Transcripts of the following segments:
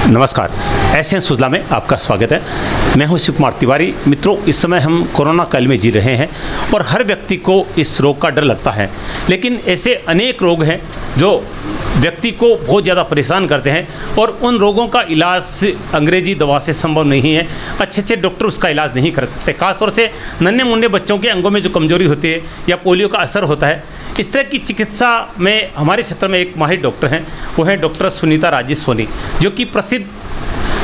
नमस्कार, एसएन सुजला में आपका स्वागत है। मैं हूं शिव कुमार तिवारी। मित्रों, इस समय हम कोरोना काल में जी रहे हैं और हर व्यक्ति को इस रोग का डर लगता है, लेकिन ऐसे अनेक रोग हैं जो व्यक्ति को बहुत ज़्यादा परेशान करते हैं और उन रोगों का इलाज अंग्रेजी दवा से संभव नहीं है। अच्छे डॉक्टर उसका इलाज नहीं कर सकते। खासतौर से नन्हे मुन्ने बच्चों के अंगों में जो कमजोरी होती है या पोलियो का असर होता है, इस तरह की चिकित्सा में हमारे क्षेत्र में एक माहिर डॉक्टर हैं, वो हैं डॉक्टर सुनीता राजेश सोनी, जो कि प्रसिद्ध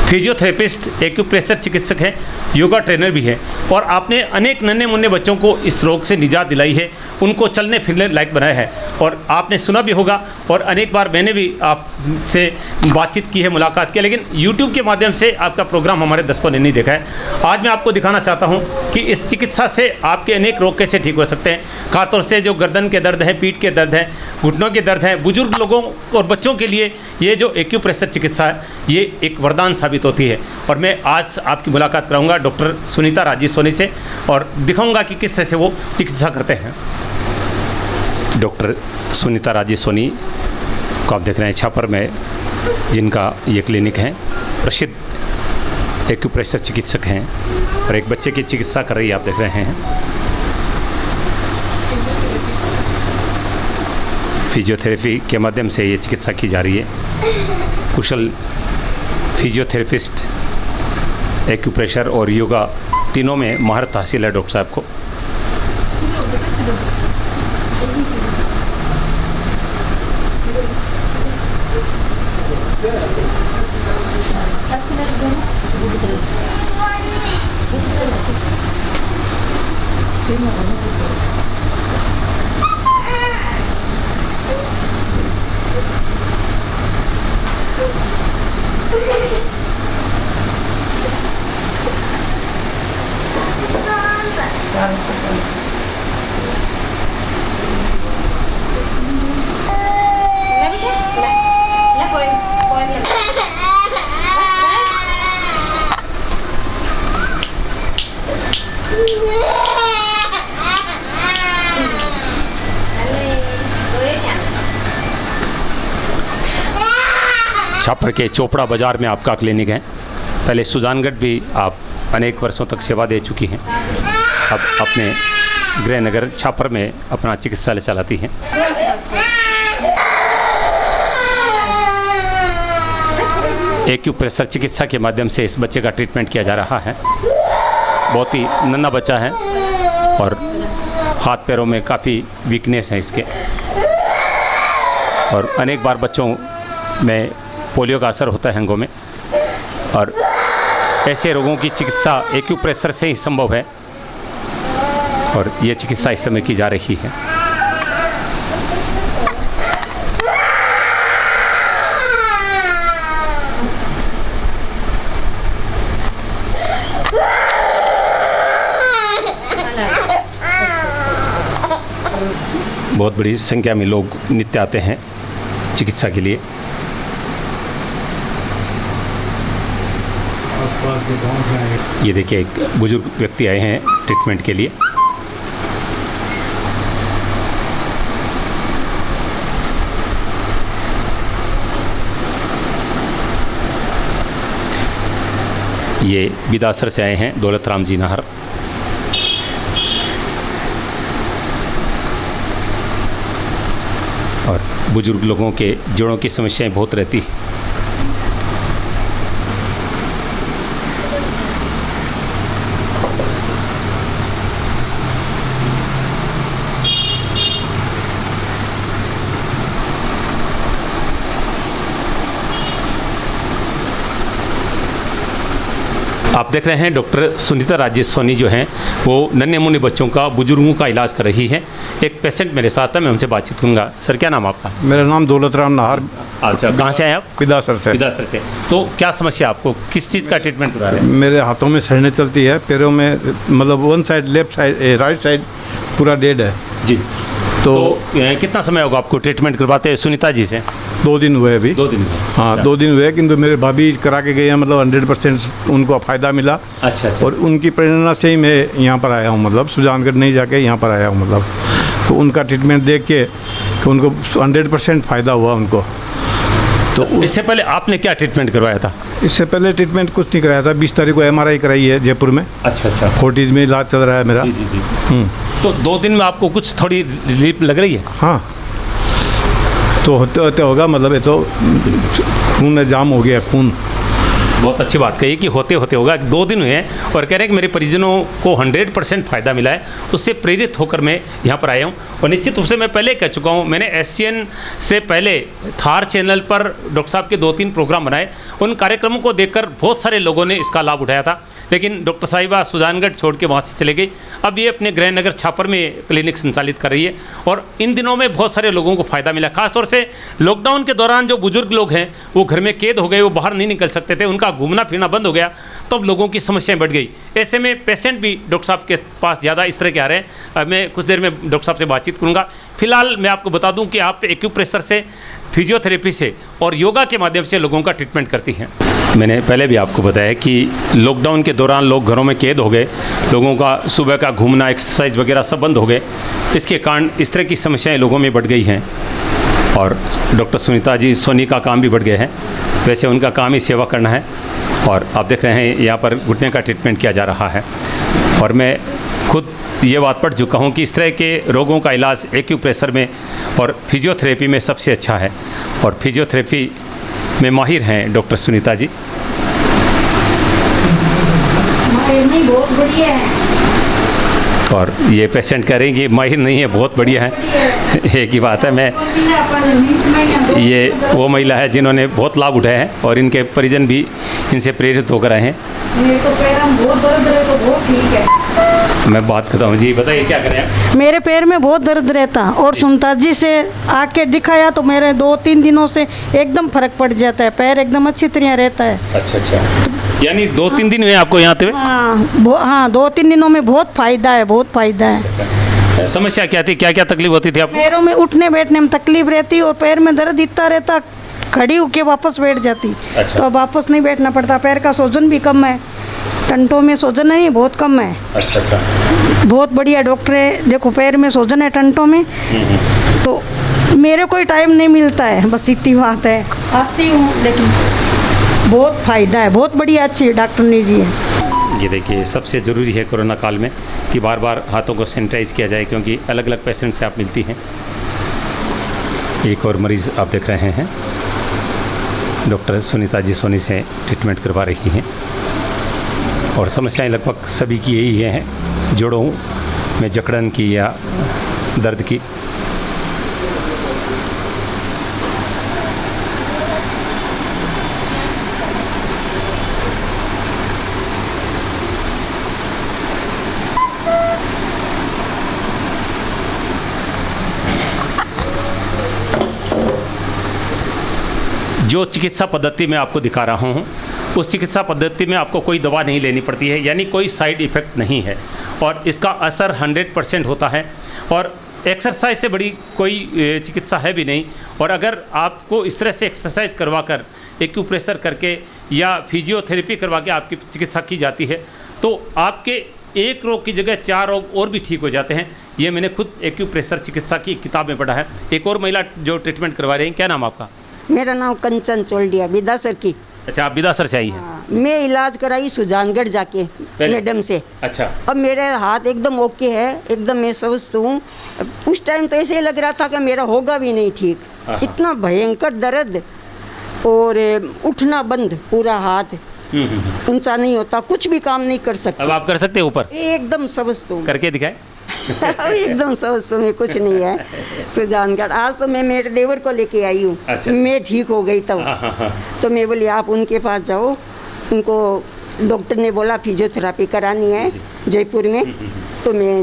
फिजियोथेरेपिस्ट, एक्यूप्रेशर चिकित्सक हैं, योगा ट्रेनर भी हैं और आपने अनेक नन्हे मुन्ने बच्चों को इस रोग से निजात दिलाई है, उनको चलने फिरने लायक बनाया है। और आपने सुना भी होगा और अनेक बार मैंने भी आपसे बातचीत की है, मुलाकात की है, लेकिन YouTube के माध्यम से आपका प्रोग्राम हमारे दर्शकों ने नहीं देखा है। आज मैं आपको दिखाना चाहता हूँ कि इस चिकित्सा से आपके अनेक रोग कैसे ठीक हो सकते हैं। खासतौर से जो गर्दन के दर्द है, पीठ के दर्द है, घुटनों के दर्द है, बुजुर्ग लोगों और बच्चों के लिए ये जो एक्यूप्रेशर चिकित्सा है, ये एक वरदान साबित होती है। और मैं आज आपकी मुलाकात कराऊंगा डॉक्टर सुनीता राजेश सोनी से और दिखाऊंगा कि किस तरह से वो चिकित्सा करते हैं। डॉक्टर सुनीता राजेश सोनी को आप देख रहे हैं छापर में, जिनका ये क्लिनिक है। प्रसिद्ध एक्यूप्रेशर चिकित्सक हैं और एक बच्चे की चिकित्सा कर रही है, आप देख रहे हैं। फिजियोथेरेपी के माध्यम से ये चिकित्सा की जा रही है। कुशल फिजियोथेरेपिस्ट, एक्यूप्रेशर और योगा तीनों में महारत हासिल है डॉक्टर साहब को। छापर के चोपड़ा बाज़ार में आपका क्लिनिक है। पहले सुजानगढ़ भी आप अनेक वर्षों तक सेवा दे चुकी हैं, अब अपने गृहनगर छापर में अपना चिकित्सालय चलाती हैं। एक्यूप्रेशर चिकित्सा के माध्यम से इस बच्चे का ट्रीटमेंट किया जा रहा है। बहुत ही नन्हा बच्चा है और हाथ पैरों में काफ़ी वीकनेस है इसके, और अनेक बार बच्चों में पोलियो का असर होता है अंगों में, और ऐसे रोगों की चिकित्सा एक्यूप्रेशर से ही संभव है और ये चिकित्सा इस समय की जा रही है। बहुत बड़ी संख्या में लोग नित्य आते हैं चिकित्सा के लिए। ये देखिए, एक बुजुर्ग व्यक्ति आए हैं ट्रीटमेंट के लिए। ये बिदासर से आए हैं, दौलत राम जी नाहर। और बुजुर्ग लोगों के जोड़ों की समस्याएं बहुत रहती है। आप देख रहे हैं डॉक्टर सुनीता राजेश सोनी जो हैं वो नन्हे मुन्ने बच्चों का, बुजुर्गों का इलाज कर रही है। एक पेशेंट मेरे साथ है, मैं उनसे बातचीत करूँगा। सर, क्या नाम आपका? मेरा नाम दौलत राम नाहर। अच्छा, कहाँ से आए आप? बिदासर से। बिदासर से। तो क्या समस्या आपको, किस चीज़ का ट्रीटमेंट करा रहे हैं? मेरे हाथों में सड़ने चलती है, पैरों में, मतलब one side, left side, right side पूरा डेड है जी। तो कितना समय होगा आपको ट्रीटमेंट करवाते हैं सुनीता जी से? 2 दिन हुए अभी। 2 दिन हुए? हाँ, अच्छा। 2 दिन हुए, किंतु मेरे भाभी करा के गए हैं, मतलब 100% उनको फ़ायदा मिला। अच्छा अच्छा। और उनकी प्रेरणा से ही मैं यहाँ पर आया हूँ, मतलब सुजानगढ़ नहीं जाके यहाँ पर आया हूँ, मतलब तो उनका ट्रीटमेंट देख के तो उनको 100% फ़ायदा हुआ उनको। तो इससे पहले आपने क्या ट्रीटमेंट करवाया था? इससे पहले ट्रीटमेंट कुछ नहीं कराया था। 20 तारीख को MRI कराई है जयपुर में। अच्छा अच्छा। फोर्टीज में इलाज चल रहा है मेरा। जी जी जी। तो 2 दिन में आपको कुछ थोड़ी रिलीफ लग रही है? हाँ, तो होते होते होगा, मतलब ये तो खून में जाम हो गया खून। बहुत अच्छी बात कही कि होते होते होगा। 2 दिन हुए हैं और कह रहे हैं कि मेरे परिजनों को 100% फ़ायदा मिला है, उससे प्रेरित होकर मैं यहाँ पर आया हूँ। और निश्चित रूप से मैं पहले कह चुका हूँ, मैंने SCN से पहले थार चैनल पर डॉक्टर साहब के 2-3 प्रोग्राम बनाए। उन कार्यक्रमों को देखकर बहुत सारे लोगों ने इसका लाभ उठाया था, लेकिन डॉक्टर साहिबा सुजानगढ़ छोड़ के वहाँ से चले गई। अब ये अपने गृहनगर छापर में क्लिनिक संचालित कर रही है और इन दिनों में बहुत सारे लोगों को फ़ायदा मिला। खासतौर से लॉकडाउन के दौरान जो बुजुर्ग लोग हैं वो घर में कैद हो गए, वो बाहर नहीं निकल सकते थे, उनका घूमना फिरना बंद हो गया, तो अब लोगों की समस्याएं बढ़ गई। ऐसे में पेशेंट भी डॉक्टर साहब के पास ज़्यादा इस तरह के आ रहे हैं। मैं कुछ देर में डॉक्टर साहब से बातचीत करूंगा। फिलहाल मैं आपको बता दूं कि आप एक्यूप्रेशर से, फिजियोथेरेपी से और योगा के माध्यम से लोगों का ट्रीटमेंट करती हैं। मैंने पहले भी आपको बताया कि लॉकडाउन के दौरान लोग घरों में कैद हो गए, लोगों का सुबह का घूमना, एक्सरसाइज वगैरह सब बंद हो गए। इसके कारण इस तरह की समस्याएं लोगों में बढ़ गई हैं और डॉक्टर सुनीता जी सोनी का काम भी बढ़ गया है। वैसे उनका काम ही सेवा करना है और आप देख रहे हैं यहाँ पर घुटने का ट्रीटमेंट किया जा रहा है। और मैं खुद ये बात पढ़ चुका हूँ कि इस तरह के रोगों का इलाज एक्यूप्रेशर में और फिजियोथेरेपी में सबसे अच्छा है और फिजियोथेरेपी में माहिर हैं डॉक्टर सुनीता जी। बहुत बढ़िया है। और ये पेशेंट कह रहे हैं कि माहिर नहीं है, बहुत बढ़िया है। एक ही बात है। मैं ये वो महिला है जिन्होंने बहुत लाभ उठाए हैं और इनके परिजन भी इनसे प्रेरित होकर आए हैं। मेरे तो पैर में बहुत दर्द है, तो बहुत ठीक है। मैं बात करता हूँ जी, बताइए क्या करें आप? मेरे पैर में बहुत दर्द रहता और सुनीता जी से आके दिखाया तो मेरे 2-3 दिनों से एकदम फर्क पड़ जाता है, पैर एकदम अच्छी तरह रहता है। अच्छा अच्छा, यानी 2-3 दिन हुए आपको यहाँ पे? हाँ 2-3 दिनों में बहुत फायदा है, बहुत फायदा है। समस्या क्या थी, क्या क्या तकलीफ होती थी आपको? पैरों में उठने बैठने में तकलीफ रहती और पैर में दर्द इतना रहता, खड़ी होके वापस बैठ जाती। अच्छा। तो अब वापस नहीं बैठना पड़ता। पैर का सूजन भी कम है, टंटों में सूजन नहीं, बहुत कम है। अच्छा अच्छा, बहुत बढ़िया डॉक्टर है। देखो पैर में सूजन है, टंटों में, तो मेरे कोई टाइम नहीं मिलता है, बस इतनी बात है। आती हूँ लेकिन बहुत फ़ायदा है, बहुत बढ़िया अच्छी डॉक्टरनी जी है। ये देखिए सबसे ज़रूरी है कोरोना काल में कि बार बार हाथों को सैनिटाइज़ किया जाए, क्योंकि अलग अलग पेशेंट से आप मिलती हैं। एक और मरीज़ आप देख रहे हैं, डॉक्टर सुनीता जी सोनी से ट्रीटमेंट करवा रही हैं और समस्याएं लगभग सभी की यही हैं, जोड़ों में जकड़न की या दर्द की। जो चिकित्सा पद्धति मैं आपको दिखा रहा हूँ, उस चिकित्सा पद्धति में आपको कोई दवा नहीं लेनी पड़ती है, यानी कोई साइड इफ़ेक्ट नहीं है और इसका असर 100% होता है। और एक्सरसाइज से बड़ी कोई चिकित्सा है भी नहीं। और अगर आपको इस तरह से एक्सरसाइज करवा कर, एक्यूप्रेशर करके या फिजियोथेरेपी करवा के आपकी चिकित्सा की जाती है, तो आपके एक रोग की जगह 4 रोग और भी ठीक हो जाते हैं। ये मैंने खुद एक्यूप्रेशर चिकित्सा की किताब में पढ़ा है। एक और महिला जो ट्रीटमेंट करवा रही हैं, क्या नाम आपका? मेरा नाम कंचन चोल्डिया, बिदासर की। अच्छा, आप बिदासर से आई हैं? हाँ, मैं इलाज कराई सुजानगढ़ जाके मैडम से। अच्छा। अब मेरे हाथ एकदम ओके है, एकदम मैं स्वस्थ हूँ। उस टाइम तो ऐसे ही लग रहा था कि मेरा होगा भी नहीं ठीक, इतना भयंकर दर्द और उठना बंद, पूरा हाथ ऊंचा नहीं होता, कुछ भी काम नहीं कर सकता। अब आप कर सकते हैं ऊपर? एकदम स्वस्थ हूँ। करके दिखाए। अब एकदम स्वस्थ हूँ, कुछ नहीं है। सुजानगढ़ आज तो मैं मेरे देवर को लेके आई हूँ। अच्छा। मैं ठीक हो गई तब। तो मैं बोली आप उनके पास जाओ, उनको डॉक्टर ने बोला फिजियोथेरेपी करानी है जयपुर में। तो मैं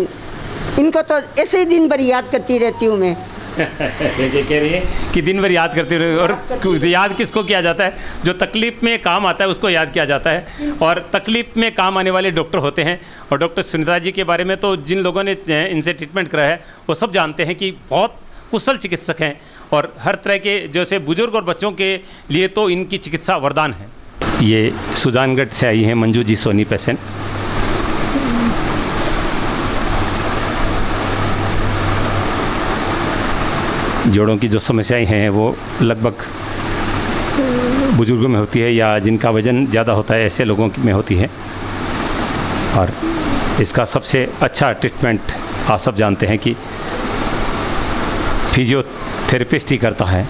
इनको तो ऐसे ही दिन भर याद करती रहती हूँ मैं। ये कह रही है कि दिन भर याद करते रहे। और याद किसको किया जाता है? जो तकलीफ में काम आता है उसको याद किया जाता है, और तकलीफ में काम आने वाले डॉक्टर होते हैं। और डॉक्टर सुनीता जी के बारे में तो जिन लोगों ने इनसे ट्रीटमेंट कराया है वो सब जानते हैं कि बहुत कुशल चिकित्सक हैं और हर तरह के जैसे बुजुर्ग और बच्चों के लिए तो इनकी चिकित्सा वरदान है। ये सुजानगढ़ से आई हैं मंजू जी सोनी पेशेंट। जोड़ों की जो समस्याएं हैं वो लगभग बुजुर्गों में होती है या जिनका वज़न ज़्यादा होता है, ऐसे लोगों में होती है। और इसका सबसे अच्छा ट्रीटमेंट आप सब जानते हैं कि फिजियोथेरेपिस्ट ही करता है।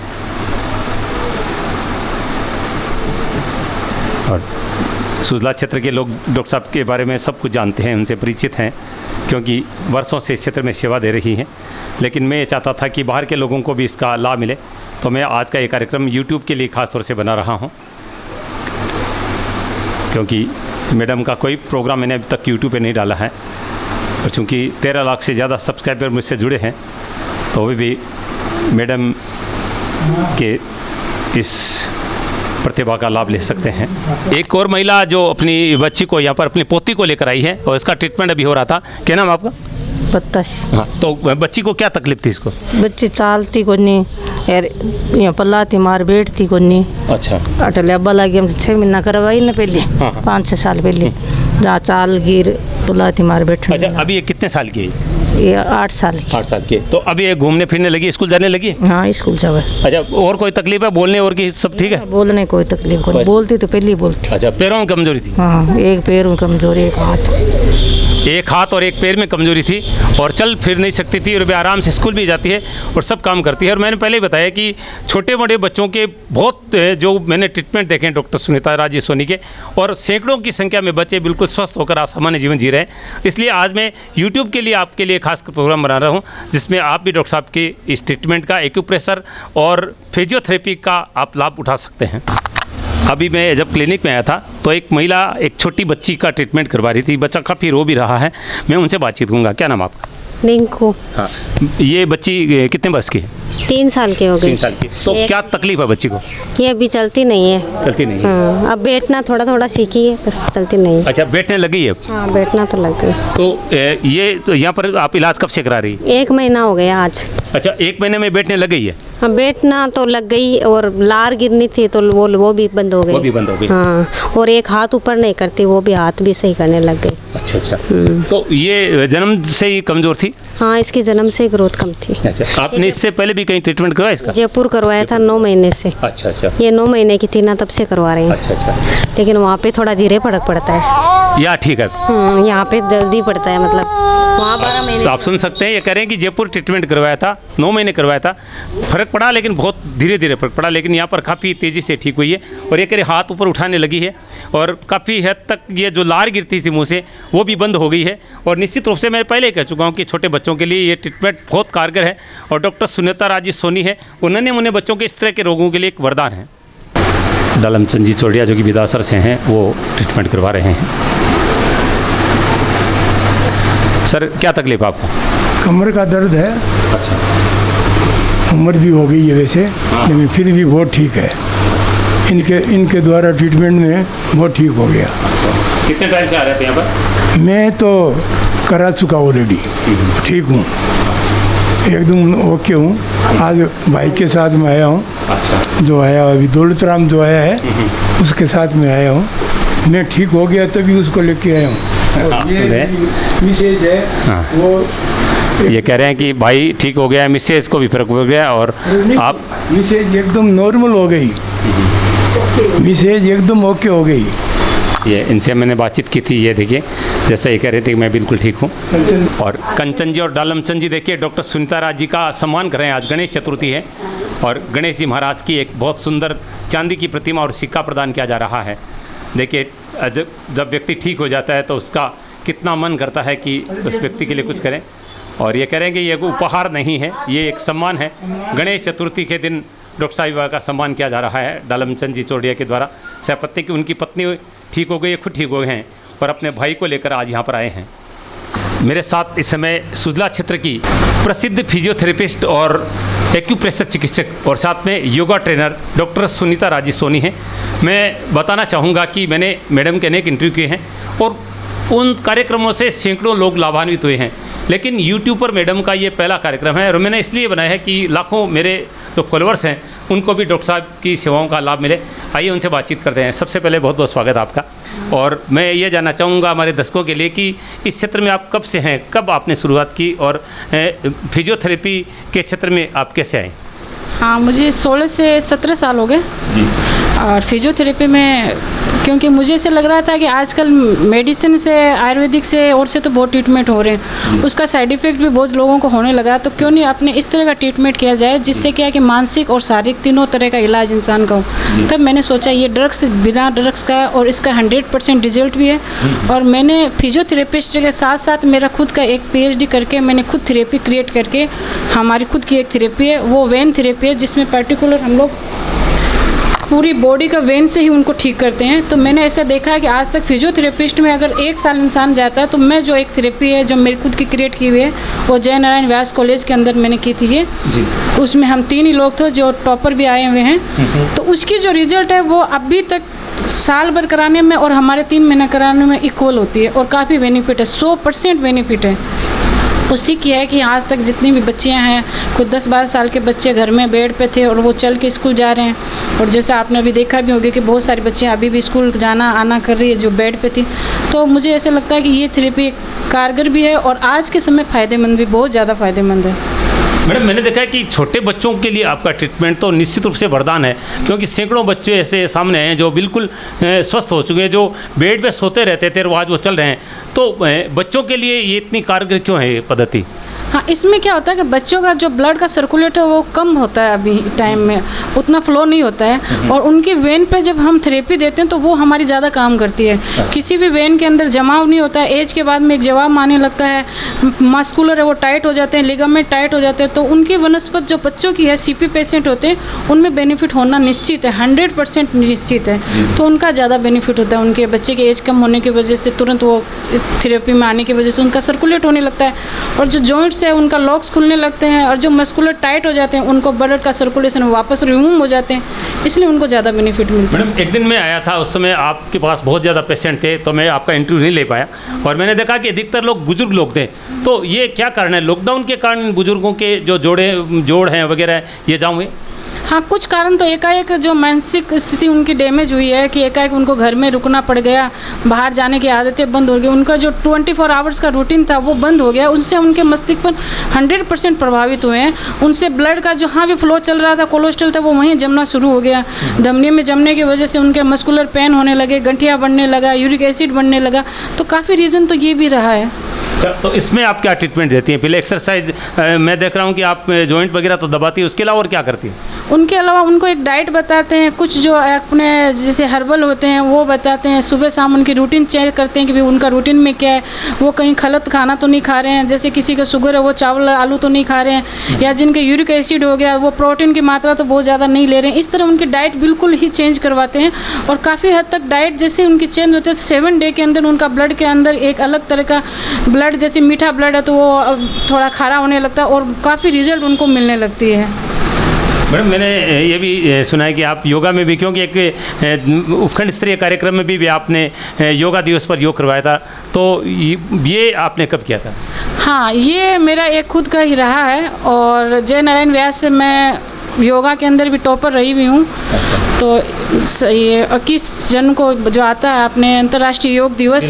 और सुजला क्षेत्र के लोग डॉक्टर साहब के बारे में सब कुछ जानते हैं, उनसे परिचित हैं, क्योंकि वर्षों से इस क्षेत्र में सेवा दे रही हैं। लेकिन मैं ये चाहता था कि बाहर के लोगों को भी इसका लाभ मिले, तो मैं आज का ये कार्यक्रम यूट्यूब के लिए ख़ास तौर से बना रहा हूँ, क्योंकि मैडम का कोई प्रोग्राम मैंने अभी तक यूट्यूब पे नहीं डाला है। और चूँकि 13 लाख से ज़्यादा सब्सक्राइबर मुझसे जुड़े हैं, तो अभी भी मैडम के इस प्रतिभा का लाभ ले सकते हैं। एक और महिला जो अपनी बच्ची को यहाँ पर अपनी पोती को लेकर आई है और इसका ट्रीटमेंट अभी हो रहा था। क्या नाम आपका? बत्तासी। हाँ, तो बच्ची को क्या तकलीफ थी इसको? बच्ची चालती को नहीं यार, यहाँ पल्लाती मार बैठती को नहीं। अच्छा। अटल अब्बा लगी हम 6 महीना करवाई ना पहले, हाँ। 5-6 साल पहले, जहाँ चाल गिर पल्लाती मार बैठ। अच्छा, अभी ये कितने साल की है? ये 8 साल की। 8 साल की। तो अभी ये घूमने फिरने लगी, स्कूल जाने लगी? हाँ, स्कूल जावे। अच्छा, और कोई तकलीफ है बोलने और की? सब ठीक है? बोलने कोई तकलीफ को नहीं, बोलती तो पहले ही बोलती। अच्छा, पैरों में कमजोरी थी? हाँ, एक पैर में कमजोरी, एक हाथ और एक पैर में कमजोरी थी और चल फिर नहीं सकती थी, और वे आराम से स्कूल भी जाती है और सब काम करती है। और मैंने पहले ही बताया कि छोटे बड़े बच्चों के बहुत जो मैंने ट्रीटमेंट देखे हैं डॉक्टर सुनीता राजी सोनी के, और सैकड़ों की संख्या में बच्चे बिल्कुल स्वस्थ होकर सामान्य जीवन जी रहे हैं। इसलिए आज मैं यूट्यूब के लिए आपके लिए खास प्रोग्राम बना रहा हूँ, जिसमें आप भी डॉक्टर साहब के इस ट्रीटमेंट का, एक्यूप्रेशर और फिजियोथेरेपी का आप लाभ उठा सकते हैं। अभी मैं जब क्लिनिक में आया था तो एक महिला एक छोटी बच्ची का ट्रीटमेंट करवा रही थी। बच्चा काफ़ी रो भी रहा है, मैं उनसे बातचीत करूँगा। क्या नाम आपका? रिंकू। हाँ, ये बच्ची कितने वर्ष की है? 3 साल की हो गई। 3 साल की। तो क्या तकलीफ है बच्ची को? ये अभी चलती नहीं है। चलती नहीं है? हाँ, अब बैठना थोड़ा थोड़ा सीखी है, बस चलती नहीं है। अच्छा, बैठने लगी है? हाँ, बैठना तो लग गई। तो ये तो यहाँ पर आप इलाज कब से करा रही है? 1 महीना हो गया आज। अच्छा, 1 महीने में बैठने लग गई है? हाँ, बैठना तो लग गई, और लार गिरनी थी तो वो भी बंद हो गई। वो भी बंद हो गई? हाँ, और एक हाथ ऊपर नहीं करती, वो भी हाथ भी सही करने लग गई। अच्छा अच्छा। तो ये जन्म से ही कमज़ोर थी? हाँ, इसकी जन्म से ग्रोथ कम थी। अच्छा, आपने इससे पहले भी कहीं ट्रीटमेंट करवाया इसका? जयपुर करवाया था 9 महीने से। अच्छा अच्छा। ये 9 महीने की थी ना, तब से करवा रहे हैं। अच्छा अच्छा। लेकिन वहाँ पे थोड़ा धीरे फर्क पड़ता है। या ठीक है। यहाँ पे जल्दी पड़ता है, मतलब वहाँ 12 महीने। तो आप सुन सकते हैं, ये कह रहे हैं कि जयपुर ट्रीटमेंट करवाया था, 9 महीने करवाया था, फ़र्क पड़ा, लेकिन बहुत धीरे धीरे फ़र्क पड़ा, लेकिन यहाँ पर काफ़ी तेज़ी से ठीक हुई है। और ये कह रहे हाथ ऊपर उठाने लगी है, और काफ़ी हद तक ये जो लार गिरती थी मुँह से वो भी बंद हो गई है। और निश्चित रूप से मैं पहले ही कह चुका हूँ कि छोटे बच्चों के लिए ये ट्रीटमेंट बहुत कारगर है, और डॉक्टर सुनीता राजी सोनी है, उन्होंने मुन्ने बच्चों के इस तरह के रोगों के लिए एक वरदान है। डालमचंद जी चौड़िया जो कि बिदासर से हैं, वो ट्रीटमेंट करवा रहे हैं। सर, क्या तकलीफ आपको? कमर का दर्द है। अच्छा। उम्र भी हो गई है वैसे, लेकिन फिर भी बहुत ठीक है। इनके द्वारा ट्रीटमेंट में बहुत ठीक हो गया। कितने टाइम से आ रहे थे यहाँ पर? मैं तो करा चुका ऑलरेडी, ठीक हूँ, एकदम ओके हूँ। आज भाई के साथ में आया हूँ। अच्छा। जो आया अभी दौलत राम जो आया है, उसके साथ में आया हूँ। मैं ठीक हो गया तभी उसको लेके आया हूँ। और ये मिसेज है, हाँ। वो ये कह रहे हैं कि भाई ठीक हो गया है, मिसेज को भी फर्क हो गया, और आप? मिसेज एकदम नॉर्मल हो गई, मिसेज एकदम ओके हो गई। ये इनसे मैंने बातचीत की थी, ये देखिए जैसा ये कह रहे थे कि मैं बिल्कुल ठीक हूँ। और कंचन जी और डालमचंद जी, देखिए डॉक्टर सुनीता राज जी का सम्मान कर रहे हैं। आज गणेश चतुर्थी है और गणेश जी महाराज की एक बहुत सुंदर चांदी की प्रतिमा और सिक्का प्रदान किया जा रहा है। देखिए जब व्यक्ति ठीक हो जाता है तो उसका कितना मन करता है कि उस व्यक्ति के लिए कुछ करें, और ये कह रहे हैं कि ये उपहार नहीं है, ये एक सम्मान है। गणेश चतुर्थी के दिन डॉक्टर साहिबा का सम्मान किया जा रहा है डालमचंद जी चौड़िया के द्वारा। सहपत्ति की उनकी पत्नी ठीक हो गई, खुद ठीक हो गए हैं, और अपने भाई को लेकर आज यहाँ पर आए हैं। मेरे साथ इस समय सुजला क्षेत्र की प्रसिद्ध फिजियोथेरेपिस्ट और एक्यूप्रेशर चिकित्सक और साथ में योगा ट्रेनर डॉक्टर सुनीता राजी सोनी हैं। मैं बताना चाहूँगा कि मैंने मैडम के अनेक इंटरव्यू किए हैं और उन कार्यक्रमों से सैकड़ों लोग लाभान्वित हुए हैं, लेकिन यूट्यूब पर मैडम का ये पहला कार्यक्रम है, और मैंने इसलिए बनाया है कि लाखों मेरे जो फॉलोअर्स हैं उनको भी डॉक्टर साहब की सेवाओं का लाभ मिले। आइए उनसे बातचीत करते हैं। सबसे पहले बहुत बहुत स्वागत आपका, और मैं ये जानना चाहूँगा हमारे दर्शकों के लिए कि इस क्षेत्र में आप कब से हैं, कब आपने शुरुआत की, और फिजियोथेरेपी के क्षेत्र में आप कैसे आए? हाँ, मुझे 16 से 17 साल हो गए जी। और फिजियोथेरेपी में, क्योंकि मुझे ऐसे लग रहा था कि आजकल मेडिसिन से, आयुर्वेदिक से और से तो बहुत ट्रीटमेंट हो रहे हैं, उसका साइड इफ़ेक्ट भी बहुत लोगों को होने लगा, तो क्यों नहीं अपने इस तरह का ट्रीटमेंट किया जाए जिससे क्या है कि मानसिक और शारीरिक तीनों तरह का इलाज इंसान का हो। तब मैंने सोचा ये ड्रग्स, बिना ड्रग्स का, और इसका 100% रिजल्ट भी है। और मैंने फिजियोथेरेपिस्ट के साथ साथ मेरा खुद का एक PhD करके मैंने खुद थेरेपी क्रिएट करके, हमारी खुद की एक थेरेपी है, वो वेन थेरेपी है, जिसमें पर्टिकुलर हम लोग पूरी बॉडी का वेन से ही उनको ठीक करते हैं। तो मैंने ऐसा देखा है कि आज तक फिजियोथेरेपिस्ट में अगर 1 साल इंसान जाता है, तो मैं जो एक थेरेपी है जो मेरी खुद की क्रिएट की हुई है, वो जय नारायण व्यास कॉलेज के अंदर मैंने की थी ये जी। उसमें हम 3 ही लोग थे जो टॉपर भी आए हुए हैं। तो उसकी जो रिजल्ट है वो अभी तक साल भर कराने में और हमारे 3 महीने कराने में इक्वल होती है, और काफ़ी बेनिफिट है, 100% बेनिफिट है। उसी की है कि आज तक जितनी भी बच्चियां हैं, कुछ 10-12 साल के बच्चे घर में बेड पे थे और वो चल के स्कूल जा रहे हैं। और जैसा आपने अभी देखा भी होगा कि बहुत सारी बच्चियां अभी भी स्कूल जाना आना कर रही है जो बेड पे थी। तो मुझे ऐसा लगता है कि ये थेरेपी कारगर भी है और आज के समय फ़ायदेमंद भी, बहुत ज़्यादा फ़ायदेमंद है। मैडम, मैंने देखा है कि छोटे बच्चों के लिए आपका ट्रीटमेंट तो निश्चित रूप से वरदान है, क्योंकि सैकड़ों बच्चे ऐसे सामने हैं जो बिल्कुल स्वस्थ हो चुके हैं, जो बेड पे सोते रहते थे और आज वो चल रहे हैं। तो बच्चों के लिए ये इतनी कारगर क्यों है ये पद्धति? हाँ, इसमें क्या होता है कि बच्चों का जो ब्लड का सर्कुलेट है वो कम होता है, अभी टाइम में उतना फ्लो नहीं होता है, और उनकी वेन पे जब हम थेरेपी देते हैं तो वो हमारी ज़्यादा काम करती है। किसी भी वेन के अंदर जमाव नहीं होता है, एज के बाद में एक जवाब आने लगता है, मस्कुलर है वो टाइट हो जाते हैं, लिगामेंट टाइट हो जाते हैं। तो उनकी वनस्पत जो बच्चों की है, CP पेशेंट होते हैं, उनमें बेनिफिट होना निश्चित है, 100% निश्चित है। तो उनका ज़्यादा बेनिफिट होता है, उनके बच्चे की एज कम होने की वजह से, तुरंत वो थेरेपी में आने की वजह से उनका सर्कुलेट होने लगता है, और जो जॉइंट्स है उनका लॉक्स खुलने लगते हैं, और जो मस्कुलर टाइट हो जाते हैं उनको ब्लड का सर्कुलेशन वापस रिमूव हो जाते हैं, इसलिए उनको ज़्यादा बेनिफिट मिलता है। मैडम, एक दिन मैं आया था, उस समय आपके पास बहुत ज़्यादा पेशेंट थे, तो मैं आपका इंटरव्यू नहीं ले पाया, और मैंने देखा कि अधिकतर लोग बुजुर्ग लोग थे। तो ये क्या कारण है? लॉकडाउन के कारण बुजुर्गों के जो जोड़ हैं वगैरह ये जाऊँ? हाँ, कुछ कारण तो एकाएक जो मानसिक स्थिति उनकी डैमेज हुई है कि एकाएक उनको घर में रुकना पड़ गया, बाहर जाने की आदतें बंद हो गई, उनका जो 24 आवर्स का रूटीन था वो बंद हो गया, उनसे उनके मस्तिष्क पर 100% प्रभावित हुए हैं। उनसे ब्लड का जहाँ भी फ्लो चल रहा था, कोलेस्ट्रॉल था, वो वहीं जमना शुरू हो गया। धमनी में जमने की वजह से उनके मस्कुलर पेन होने लगे, गंठिया बढ़ने लगा, यूरिक एसिड बढ़ने लगा। तो काफ़ी रीज़न तो ये भी रहा है। तो इसमें आप क्या ट्रीटमेंट देती हैं? पहले एक्सरसाइज मैं देख रहा हूँ कि आप जॉइंट वगैरह तो दबाती है, उसके अलावा और क्या करती हैं? उनके अलावा उनको एक डाइट बताते हैं, कुछ जो अपने जैसे हर्बल होते हैं वो बताते हैं, सुबह शाम उनकी रूटीन चेक करते हैं कि भाई उनका रूटीन में क्या है, वो कहीं गलत खाना तो नहीं खा रहे हैं, जैसे किसी का शुगर है वो चावल आलू तो नहीं खा रहे हैं, या जिनके यूरिक एसिड हो गया वो प्रोटीन की मात्रा तो बहुत ज़्यादा नहीं ले रहे हैं। इस तरह उनकी डाइट बिल्कुल ही चेंज करवाते हैं, और काफ़ी हद तक डाइट जैसे उनकी चेंज होती है, 7 डे के अंदर उनका ब्लड के अंदर एक अलग तरह का ब्लड, जैसे मीठा ब्लड है तो वो थोड़ा खारा होने लगता है, और काफ़ी रिजल्ट उनको मिलने लगती है। मैडम, मैंने ये भी सुना है कि आप योगा में भी, क्योंकि एक उपखंड स्तरीय कार्यक्रम में भी आपने योगा दिवस पर योग करवाया था, तो ये आपने कब किया था? हाँ, ये मेरा एक खुद का ही रहा है, और जय नारायण व्यास से मैं योगा के अंदर भी टॉपर रही हुई हूँ। तो ये 21 जन को जो आता है अपने अंतर्राष्ट्रीय योग दिवस,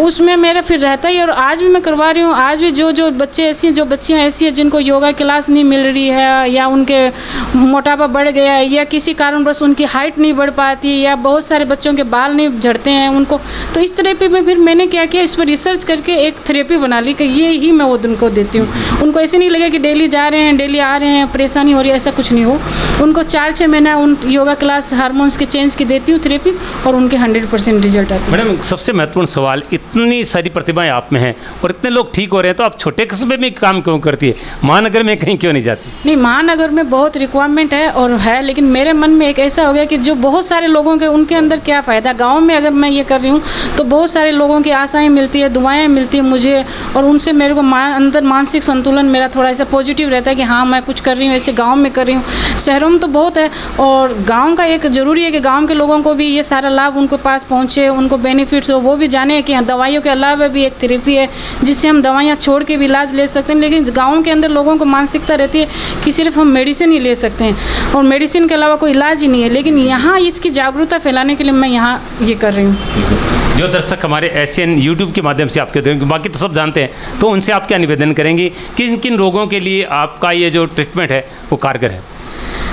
उसमें मेरा फिर रहता ही, और आज भी मैं करवा रही हूँ। आज भी जो बच्चे ऐसी हैं, जो बच्चियाँ ऐसी हैं जिनको योगा क्लास नहीं मिल रही है, या उनके मोटापा बढ़ गया है, या किसी कारणवश उनकी हाइट नहीं बढ़ पाती, या बहुत सारे बच्चों के बाल नहीं झड़ते हैं उनको, तो इस थेरेपी में फिर मैंने क्या किया, इस पर रिसर्च करके एक थेरेपी बना ली कि ये ही मैं वो उनको देती हूँ। उनको ऐसे नहीं लगे कि डेली जा रहे हैं, डेली आ रहे हैं, परेशानी हो रही है, ऐसा कुछ नहीं हो। उनको 4-6 महीना उन योगा क्लास हार्मोन्स के चेंज की देती हूँ थेरेपी, और उनके 100% रिजल्ट आते हैं। मैडम, सबसे महत्वपूर्ण सवाल, इतनी सारी प्रतिभाएं आप में हैं और इतने लोग ठीक हो रहे हैं, तो आप छोटे कस्बे में काम क्यों करती है? महानगर में कहीं क्यों नहीं जाती? नहीं, महानगर में बहुत रिक्वायरमेंट है और है, लेकिन मेरे मन में एक ऐसा हो गया कि जो बहुत सारे लोगों के, उनके अंदर क्या फ़ायदा। गाँव में अगर मैं ये कर रही हूँ तो बहुत सारे लोगों की आशाएँ मिलती है, दुआएँ मिलती है मुझे, और उनसे मेरे को अंदर मानसिक संतुलन मेरा थोड़ा ऐसा पॉजिटिव रहता है कि हाँ मैं कुछ कर रही हूँ, ऐसे गाँव में कर रही हूँ। शहरों में तो बहुत है, और गाँव का एक ज़रूरी है कि गाँव के लोगों को भी ये सारा लाभ उनके पास पहुँचे, उनको बेनिफिट्स हो, वो भी जाने कि हाँ दवाइयों के अलावा भी एक थेरेपी है जिससे हम दवाइयाँ छोड़ के भी इलाज ले सकते हैं। लेकिन गाँव के अंदर लोगों को मानसिकता रहती है कि सिर्फ हम मेडिसिन ही ले सकते हैं और मेडिसिन के अलावा कोई इलाज ही नहीं है। लेकिन यहाँ इसकी जागरूकता फैलाने के लिए मैं यहाँ ये कर रही हूँ। जो दर्शक हमारे एशियन यूट्यूब के माध्यम से आपके देखेंगे, बाकी तो सब जानते हैं, तो उनसे आप क्या निवेदन करेंगी कि किन किन रोगों के लिए आपका ये जो ट्रीटमेंट है वो कारगर है?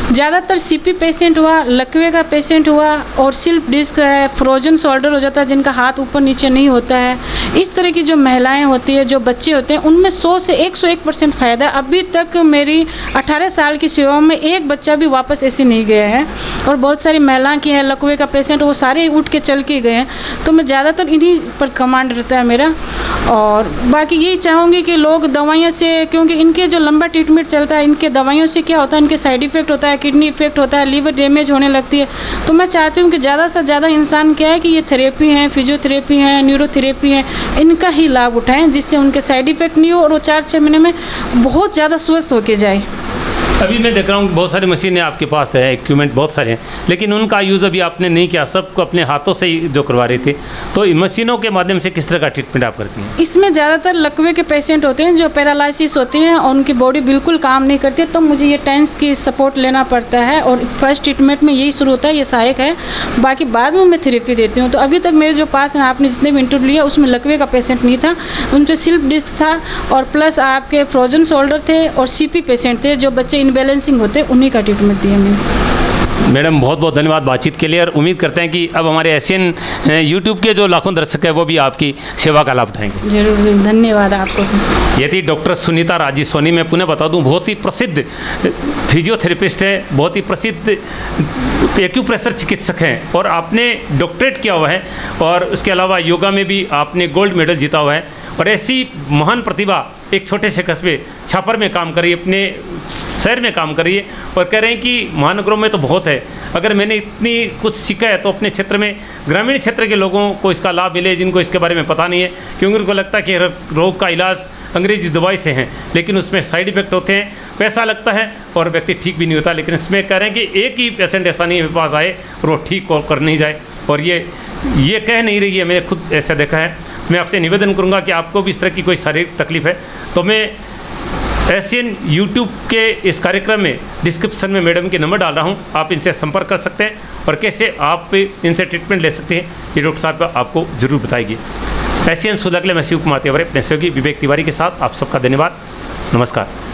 ज़्यादातर सीपी पेशेंट हुआ, लकवे का पेशेंट हुआ और स्लिप डिस्क है, फ्रोजन शोल्डर हो जाता है जिनका हाथ ऊपर नीचे नहीं होता है, इस तरह की जो महिलाएं होती है, जो बच्चे होते हैं, उनमें 100 से 101% फ़ायदा। अभी तक मेरी 18 साल की सेवा में एक बच्चा भी वापस ऐसे नहीं गया है। और बहुत सारी महिलाएं की है लकवे का पेशेंट, वो सारे उठ के चल के गए हैं। तो मैं ज़्यादातर इन्हीं पर कमांड रहता है मेरा। और बाकी यही चाहूँगी कि लोग दवाइयों से, क्योंकि इनके जो लंबा ट्रीटमेंट चलता है, इनके दवाइयों से क्या होता है, इनके साइड इफ़ेक्ट होता है, किडनी इफेक्ट होता है, लीवर डैमेज होने लगती है। तो मैं चाहती हूँ कि ज़्यादा से ज़्यादा इंसान क्या है कि ये थेरेपी है, फिजियोथेरेपी है, न्यूरोथेरेपी है, इनका ही लाभ उठाएं, जिससे उनके साइड इफ़ेक्ट नहीं हो और वो 4-6 महीने में बहुत ज़्यादा स्वस्थ होके जाए। अभी मैं देख रहा हूँ बहुत सारी मशीनें आपके पास है, इक्विपमेंट बहुत सारे हैं, लेकिन उनका यूज़ अभी आपने नहीं किया, सबको अपने हाथों से ही जो करवा रहे थे। तो इन मशीनों के माध्यम से किस तरह का ट्रीटमेंट आप करती हैं? इसमें ज़्यादातर लकवे के पेशेंट होते हैं जो पैरालिसिस होते हैं और उनकी बॉडी बिल्कुल काम नहीं करती, तो मुझे ये टेंस की सपोर्ट लेना पड़ता है। और फर्स्ट ट्रीटमेंट में यही शुरू होता है, ये सहायक है, बाकी बाद में मैं थेरेपी देती हूँ। तो अभी तक मेरे जो पास हैं, आपने जितने भी इंटरव्यू लिया उसमें लकवे का पेशेंट नहीं था, उन पर स्लिप डिस्क था और प्लस आपके फ्रोजन शोल्डर थे और सीपी पेशेंट थे, जो बच्चे इनबैलेंसिंग होते, उन्हीं का ट्रीटमेंट दिया मैंने। मैडम बहुत बहुत धन्यवाद बातचीत के लिए, और उम्मीद करते हैं कि अब हमारे एशियन यूट्यूब के जो लाखों दर्शक हैं वो भी आपकी सेवा का लाभ उठाएंगे। जरूर जरूर, धन्यवाद आपको। ये थी डॉक्टर सुनीता राजी सोनी। मैं पुनः बता दूं, बहुत ही प्रसिद्ध फिजियोथेरेपिस्ट है, बहुत ही प्रसिद्ध एक्यूप्रेशर चिकित्सक हैं, और आपने डॉक्टरेट किया हुआ है, और उसके अलावा योगा में भी आपने गोल्ड मेडल जीता हुआ है। और ऐसी महान प्रतिभा एक छोटे से कस्बे छापर में काम कर रही है, अपने शहर में काम कर रही है, और कह रहे हैं कि महानगरों में तो बहुत है, अगर मैंने इतनी कुछ सीखा है तो अपने क्षेत्र में, ग्रामीण क्षेत्र के लोगों को इसका लाभ मिले, जिनको इसके बारे में पता नहीं है, क्योंकि उनको लगता है कि रोग का इलाज अंग्रेजी दवाई से हैं, लेकिन उसमें साइड इफ़ेक्ट होते हैं, पैसा लगता है और व्यक्ति ठीक भी नहीं होता। लेकिन इसमें कह रहे हैं कि एक ही पेशेंट ऐसा नहीं है मेरे पास आए और वो ठीक कर नहीं जाए, और ये कह नहीं रही है, मैंने खुद ऐसा देखा है। मैं आपसे निवेदन करूंगा कि आपको भी इस तरह की कोई शारीरिक तकलीफ है तो मैं एशियन यूट्यूब के इस कार्यक्रम में डिस्क्रिप्शन में मैडम के नंबर डाल रहा हूं, आप इनसे संपर्क कर सकते हैं, और कैसे आप इनसे ट्रीटमेंट ले सकते हैं ये डॉक्टर साहब आपको ज़रूर बताएगी। एशियन सुधा के लिए मैं शिव कुमार तिवारी अपने सहयोगी विवेक तिवारी के साथ आप सबका धन्यवाद, नमस्कार।